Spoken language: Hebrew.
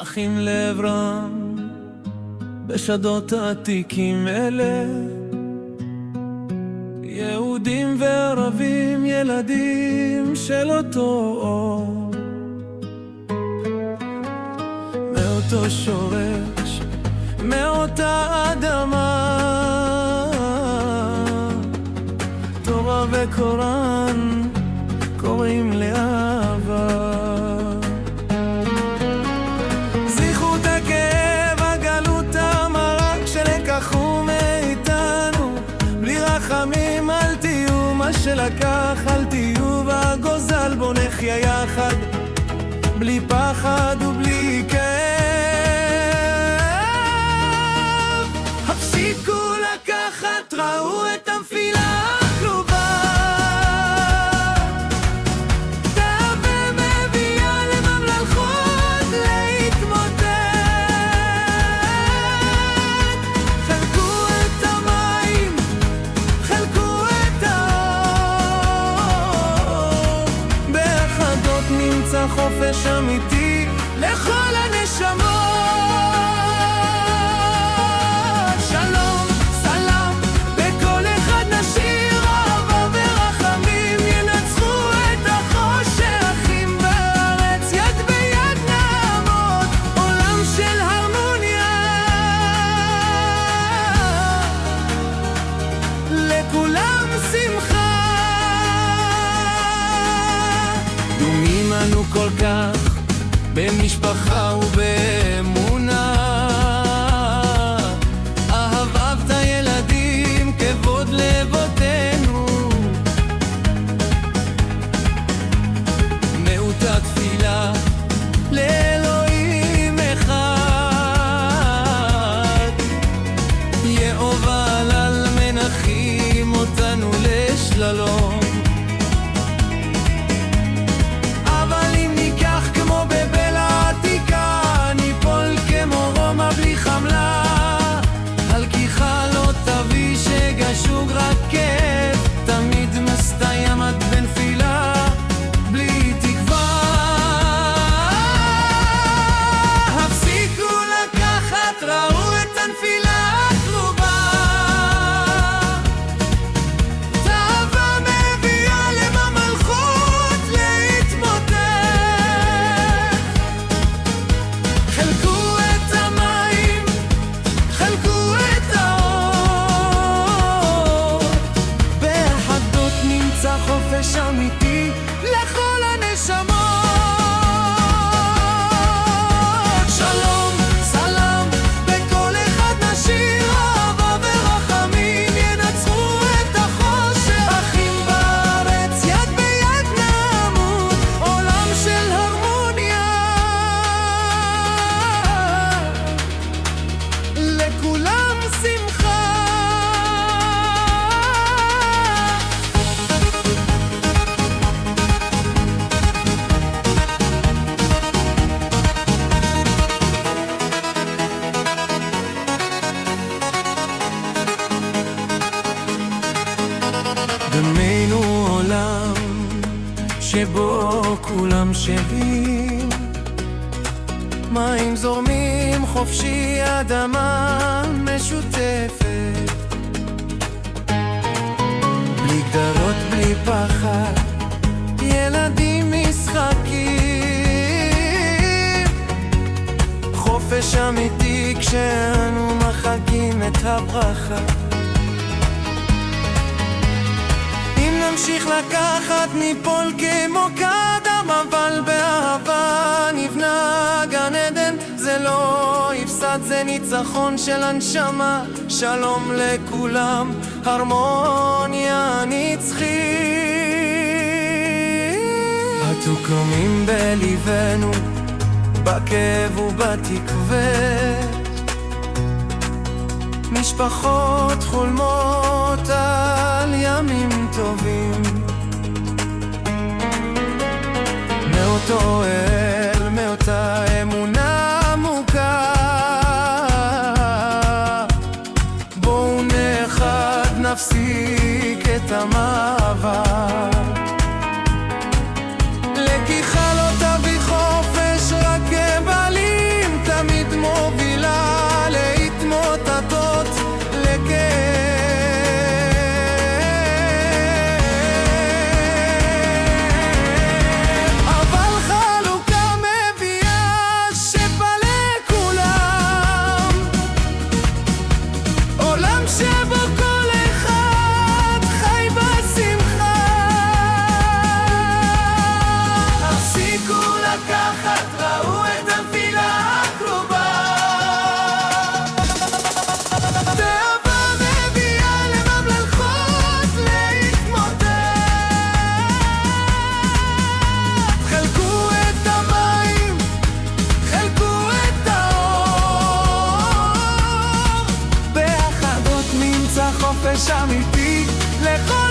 אחים לעברם בשדות עתיקים אלה, יהודים וערבים, ילדים של אותו אור, מאותו שורש, מאותה אדמה, תורה וקוראן קוראים לאהבה. זכרו את הכאב, הגלות המרה שלקחו מאיתנו, בלי רחמים אל תהיו, מה שלקח אל תהיו, והגוזל בוא נחיה יחד, בלי פחד ובלי כאב. הפסיקו לקחת, ראו את הנפילה הקרובה, תהווה מביאה לממלכות להתמוטט. חלקו את המים, חלקו את האור, באחדות נמצא חופש אמיתי לכל הנשמות. שלום, סלם, בכל אחד נשיר אהבה ורחמים, ינצחו את החושך, אחים בארץ, יד ביד נעמוד, עולם של הרמוניה, לכולם שמחה. דומים אנו כל כך במשפחה ובאמונה, אהבת הילדים כבוד לבותינו, מאותה תפילה לאלוהים אחד, יאהבה על מנחים אותנו לשלום. שוב רק כאב, תמיד מסתיימת בנפילה, בלי תקווה. הפסיקו לקחת, ראו את הנפילה הקרובה, תאווה מביאה לממלכות להתמוטט. חלקו את המים, חלקו את חופש אמיתי לכל הנשמות. שלום, סלם, בכל אחד נשיר אהבה ורחמים, ינצחו את החושך, אחים בארץ, יד ביד נעמוד, עולם של הרמוניה, לכולם שמחה. דמנו עולם שבו כולם שווים, מים זורמים חופשי, אדמה משותפת, בלי גדרות, בלי פחד, ילדים משחקים, חופש אמיתי כשאנו מחכים את הברכה. נמשיך לקחת, ניפול כמו קדם, אבל באהבה נבנה גן עדן, זה לא יפסד, זה ניצחון של הנשמה. שלום לכולם, הרמוניה נצחית. התוקמים בליבנו, בכאב ובתקווה, משפחות חולמות על ימים טובים, מאותו אל, מאותה אמונה עמוקה. בואו נחד, נפסיק את המעבר, לקיחה לא תביא חופש, רק גבלים חופש אמיתי לכל